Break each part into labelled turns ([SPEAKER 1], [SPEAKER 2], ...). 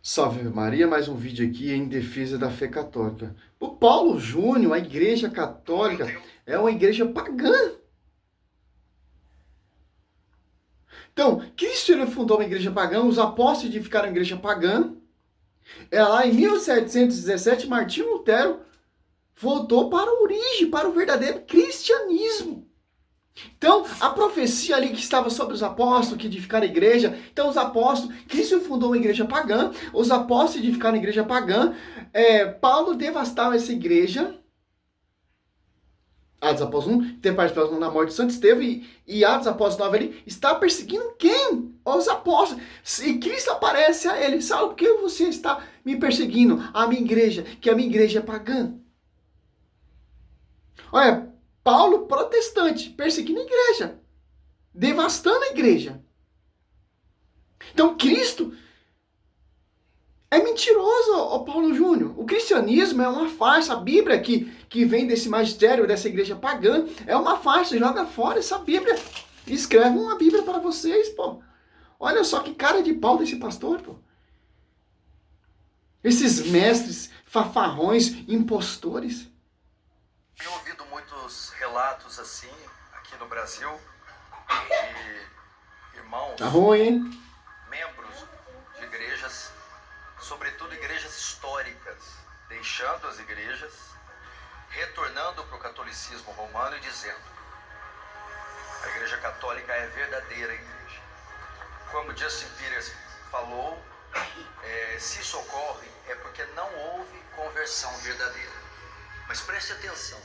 [SPEAKER 1] Salve Maria, mais um vídeo aqui em defesa da fé católica. O Paulo Júnior, a igreja católica, é uma igreja pagã. Então, Cristo ele fundou uma igreja pagã, os apóstolos edificaram a igreja pagã. É lá em 1717, Martinho Lutero voltou para a origem, para o verdadeiro cristianismo. Então, a profecia ali que estava sobre os apóstolos, que edificaram a igreja, então os apóstolos, Cristo fundou uma igreja pagã, os apóstolos edificaram a igreja pagã, Paulo devastava essa igreja, Atos Apóstolos 1, tem participação na morte de Santo Estevão, e Atos Apóstolos 9 ali, está perseguindo quem? Os apóstolos. E Cristo aparece a ele, sabe por que você está me perseguindo? A minha igreja, que a minha igreja é pagã. Olha, Paulo protestante, perseguindo a igreja, devastando a igreja. Então Cristo é mentiroso, ó Paulo Júnior. O cristianismo é uma farsa. A Bíblia que vem desse magistério, dessa igreja pagã, é uma farsa. Joga fora essa Bíblia. Escreve uma Bíblia para vocês, pô. Olha só que cara de pau desse pastor, pô. Esses mestres, fafarrões, impostores.
[SPEAKER 2] Tenho ouvido muitos relatos assim, aqui no Brasil, de irmãos,
[SPEAKER 1] Tá ruim, hein?
[SPEAKER 2] membros de igrejas, sobretudo igrejas históricas, deixando as igrejas, retornando para o catolicismo romano e dizendo: a igreja católica é a verdadeira igreja. Como Justin Peters falou, se isso ocorre é porque não houve conversão verdadeira. Mas preste atenção.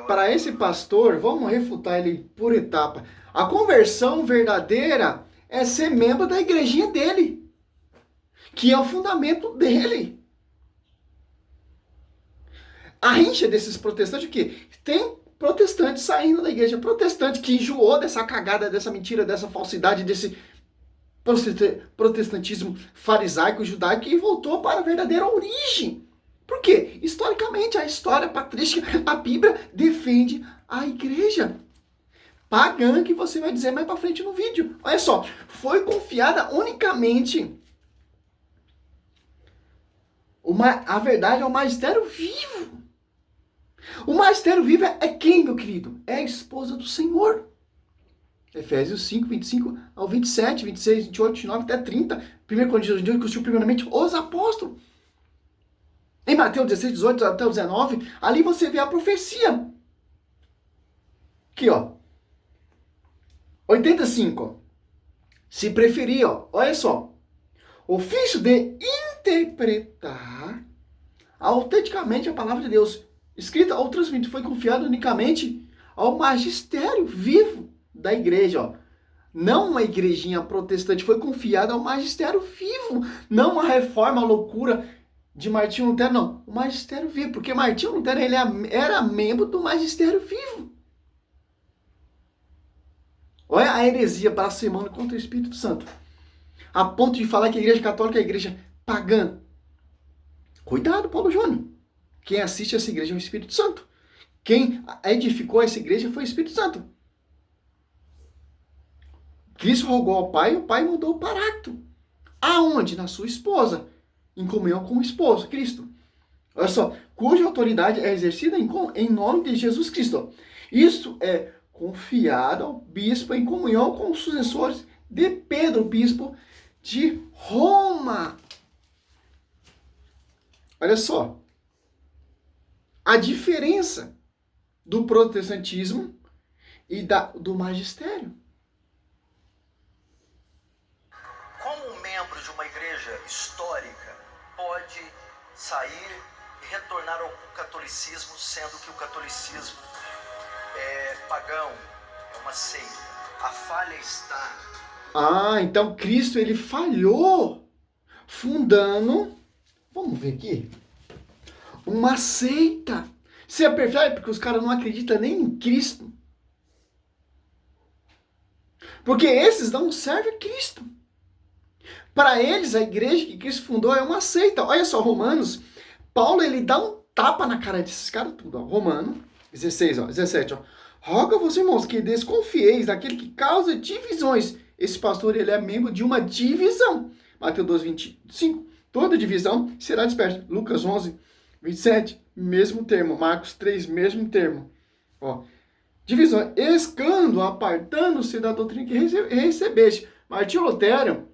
[SPEAKER 1] Para esse pastor, vamos refutar ele por etapa. A conversão verdadeira é ser membro da igrejinha dele, que é o fundamento dele. A rincha desses protestantes, o quê? Tem protestante saindo da igreja, protestante que enjoou dessa cagada, dessa mentira, dessa falsidade, desse protestantismo farisaico, judaico, e voltou para a verdadeira origem. Por quê? Historicamente, a história patrística, a Bíblia defende a igreja pagã, que você vai dizer mais pra frente no vídeo. Olha só, foi confiada unicamente a verdade ao magistério vivo. O magistério vivo é quem, meu querido? É a esposa do Senhor. Efésios 5, 25 ao 27, 26, 28, 29 até 30. 1 Coríntios 2, constituiu primeiramente os apóstolos. Em Mateus 16, 18 até o 19, ali você vê a profecia. Aqui, ó. 85, ó. Se preferir, ó. Olha só. Ofício de interpretar autenticamente a palavra de Deus, escrita ou transmitida, foi confiado unicamente ao magistério vivo da igreja, ó. Não uma igrejinha protestante, foi confiado ao magistério vivo. Não uma reforma, loucura de Martinho Lutero, não. O magistério vivo, porque Martinho Lutero ele era membro do magistério vivo. Olha a heresia blasfemando contra o Espírito Santo. A ponto de falar que a igreja católica é a igreja pagã. Cuidado, Paulo Júnior. Quem assiste essa igreja é o Espírito Santo. Quem edificou essa igreja foi o Espírito Santo. Cristo rogou ao Pai e o Pai mudou o pacto. Aonde? Na sua esposa. Em comunhão com o esposo, Cristo. Olha só, cuja autoridade é exercida em nome de Jesus Cristo. Isso é confiado ao bispo em comunhão com os sucessores de Pedro, bispo de Roma. Olha só, a diferença do protestantismo e do magistério.
[SPEAKER 2] Como um membro de uma igreja histórica pode sair e retornar ao catolicismo, sendo que o catolicismo é pagão, é uma seita? A falha está...
[SPEAKER 1] Então Cristo ele falhou fundando, vamos ver aqui, uma seita. Você é perfeito porque os caras não acreditam nem em Cristo. Porque esses não servem a Cristo. Para eles, a igreja que Cristo fundou é uma seita. Olha só, Romanos, Paulo ele dá um tapa na cara desses caras tudo. Ó. Romano 16, ó, 17. Ó. Roga vos, irmãos, que desconfieis daquele que causa divisões. Esse pastor ele é membro de uma divisão. Mateus 12, 25. Toda divisão será dispersa. Lucas 11, 27, mesmo termo. Marcos 3, mesmo termo. Ó, divisão, escândalo, apartando-se da doutrina que recebeste. Martinho Lutero,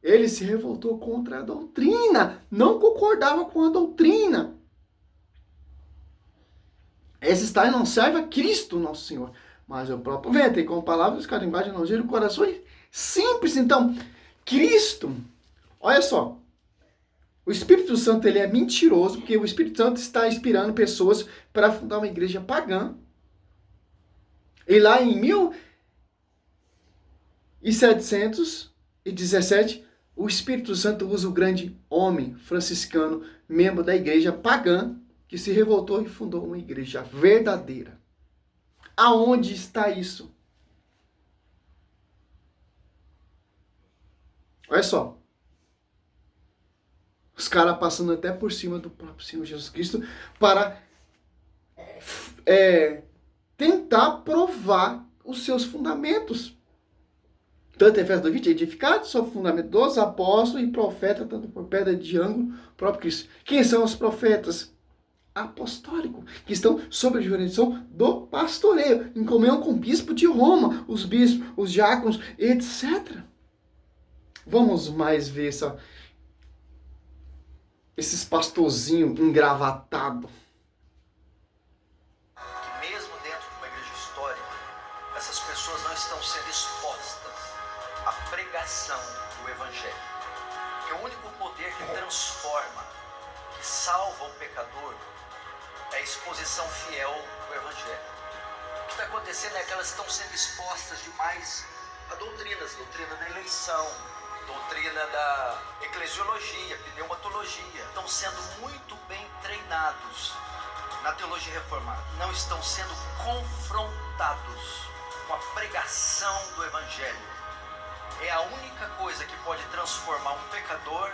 [SPEAKER 1] ele se revoltou contra a doutrina, não concordava com a doutrina. Esse tais não serve a Cristo, nosso Senhor, mas o próprio vento, e com palavras, linguagem, não gera corações simples. Então, Cristo, olha só, o Espírito Santo ele é mentiroso, porque o Espírito Santo está inspirando pessoas para fundar uma igreja pagã. E lá em 1717, o Espírito Santo usa o grande homem franciscano, membro da igreja pagã, que se revoltou e fundou uma igreja verdadeira. Aonde está isso? Olha só. Os caras passando até por cima do próprio Senhor Jesus Cristo para tentar provar os seus fundamentos. Tanto Efésios 2:20, edificado sobre o fundamento dos apóstolos e profetas, tanto por pedra de ângulo, próprio Cristo. Quem são os profetas? Apostólicos, que estão sob a jurisdição do pastoreio, em comunhão com o bispo de Roma, os bispos, os diáconos, etc. Vamos mais ver esses pastorzinhos engravatados.
[SPEAKER 2] Que mesmo dentro de uma igreja histórica, essas pessoas não estão sendo expostas à pregação do Evangelho. Que o único poder que transforma, que salva o pecador, é a exposição fiel do Evangelho. O que está acontecendo é que elas estão sendo expostas demais a doutrinas, doutrina da eleição, doutrina da eclesiologia, pneumatologia. Estão sendo muito bem treinados na teologia reformada. Não estão sendo confrontados com a pregação do Evangelho. É a única coisa que pode transformar um pecador,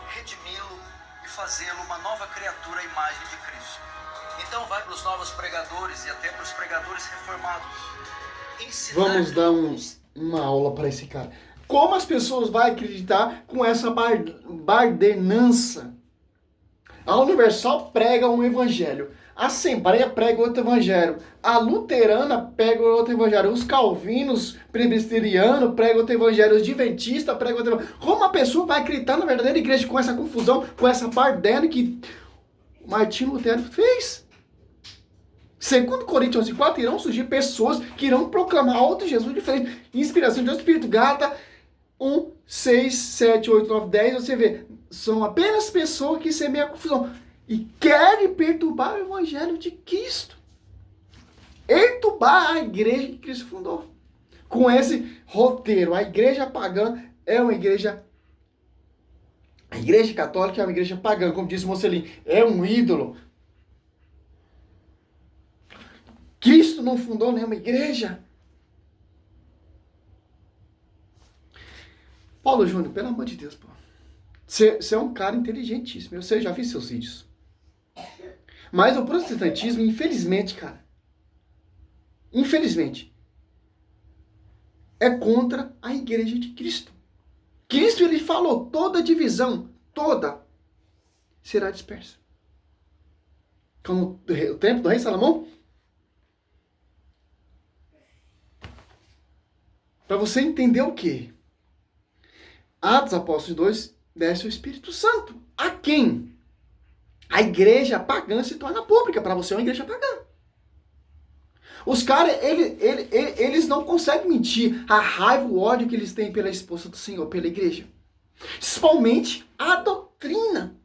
[SPEAKER 2] redimi-lo e fazê-lo uma nova criatura à imagem de Cristo. Então vai para os novos pregadores e até para os pregadores reformados.
[SPEAKER 1] Vamos dar uma aula para esse cara. Como as pessoas vão acreditar com essa bardenança? A Universal prega um evangelho. A Assembleia prega outro evangelho. A Luterana prega outro evangelho. Os Calvinos, Presbiterianos pregam outro evangelho. Os Adventistas pregam outro evangelho. Como a pessoa vai acreditar na verdadeira igreja com essa confusão, com essa bardena que Martinho Lutero fez? Segundo Coríntios 11:4, irão surgir pessoas que irão proclamar outro Jesus diferente. Inspiração do Espírito. Gálatas 1, 6, 7, 8, 9, 10. Você vê, são apenas pessoas que semeiam a confusão e querem perturbar o evangelho de Cristo. Perturbar a igreja que Cristo fundou. Com esse roteiro, a igreja pagã é uma igreja... A igreja católica é uma igreja pagã, como disse Mocelin, é um ídolo. Cristo não fundou nenhuma igreja. Paulo Júnior, pelo amor de Deus, pô. Você é um cara inteligentíssimo. Eu sei, já vi seus vídeos. Mas o protestantismo, infelizmente, cara, infelizmente, é contra a igreja de Cristo. Cristo, ele falou, toda divisão, toda, será dispersa. Como o tempo do rei Salomão. Para você entender o quê? Atos Apóstolos 2, desce o Espírito Santo. A quem? A igreja pagã se torna pública. Para você é uma igreja pagã. Os caras, eles não conseguem mentir a raiva, o ódio que eles têm pela esposa do Senhor, pela igreja. Principalmente a doutrina.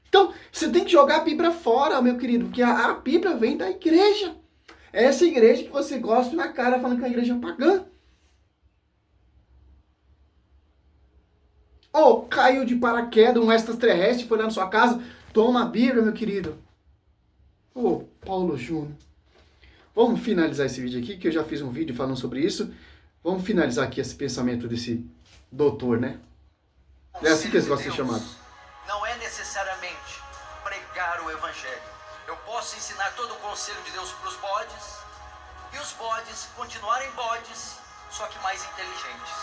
[SPEAKER 1] Então, você tem que jogar a Bíblia fora, meu querido, porque a Bíblia vem da igreja. É essa igreja que você gosta na cara falando que é a igreja pagã. Ou caiu de paraquedas, um extraterrestre foi lá na sua casa, toma a Bíblia, meu querido. Ô, Paulo Júnior. Vamos finalizar esse vídeo aqui, que eu já fiz um vídeo falando sobre isso. Vamos finalizar aqui esse pensamento desse doutor, né? É assim que eles gostam de ser chamados.
[SPEAKER 2] Não é necessariamente pregar o Evangelho. Eu posso ensinar todo o conselho de Deus para os bodes, e os bodes continuarem bodes, só que mais inteligentes.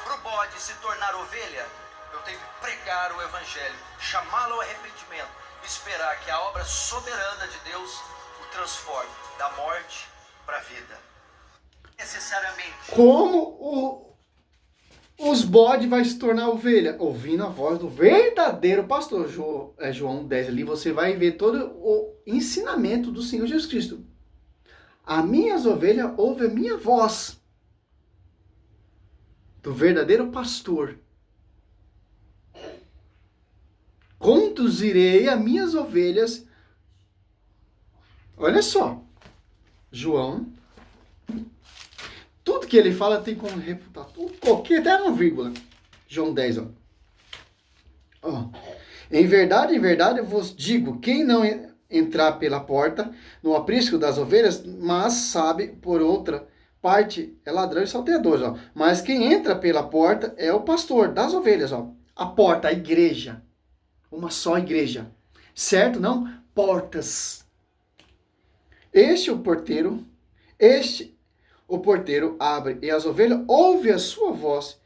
[SPEAKER 2] Para o bode se tornar ovelha, Eu tenho que pregar o evangelho, chamá-lo ao arrependimento, esperar que a obra soberana de Deus o transforme da morte para a vida. Necessariamente.
[SPEAKER 1] Como os bodes vai se tornar ovelha? Ouvindo a voz do verdadeiro pastor. João 10 ali, você vai ver todo o ensinamento do Senhor Jesus Cristo. As minhas ovelhas ouvem a minha voz. Do verdadeiro pastor. Conduzirei as minhas ovelhas. Olha só. João. Tudo que ele fala tem como refutar. Qualquer até uma vírgula. João 10, ó. Em verdade, eu vos digo, quem não entrar pela porta no aprisco das ovelhas, mas sabe por outra parte é ladrão e salteador, ó. Mas quem entra pela porta é o pastor das ovelhas, ó. A porta, a igreja. Uma só igreja. Certo? Não? Portas. O porteiro abre e as ovelhas ouvem a sua voz.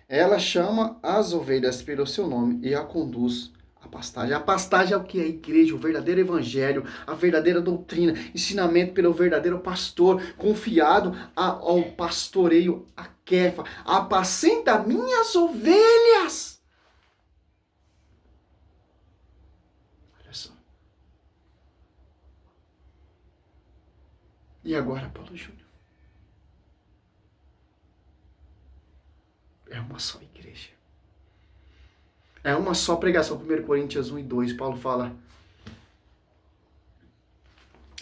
[SPEAKER 1] Ela chama as ovelhas pelo seu nome e a conduz à pastagem. A pastagem é o que? A igreja, o verdadeiro evangelho, a verdadeira doutrina, ensinamento pelo verdadeiro pastor, confiado ao pastoreio, a Kefa. Apacenta minhas ovelhas. Olha só. E agora, Paulo Júnior? É uma só igreja. É uma só pregação. 1 Coríntios 1 e 2, Paulo fala.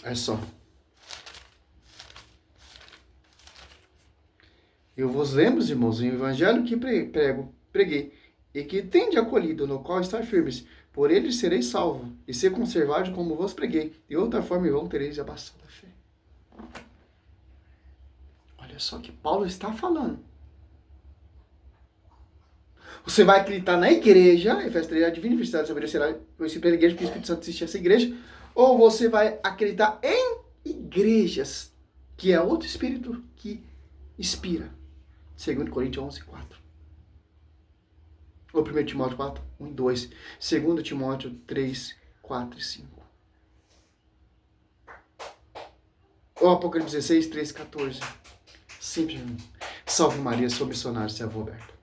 [SPEAKER 1] É só. Eu vos lembro, irmãos, o evangelho que preguei, e que tende acolhido, no qual estar firmes. Por ele sereis salvos, e ser conservados como vos preguei. De outra forma, irmão, tereis abastado a fé. Olha só que Paulo está falando. Você vai acreditar na igreja, Efésios 3, a divina universidade estabelecerá conhecido pela igreja, porque o Espírito Santo assiste a essa igreja, ou você vai acreditar em igrejas, que é outro espírito que inspira. 2 Coríntios 11, 4. Ou 1 Timóteo 4, 1 e 2. 2 Timóteo 3, 4 e 5. Ou Apocalipse 16, 13 e 14. Simples, irmão. Salve Maria, sou missionário, servo aberto.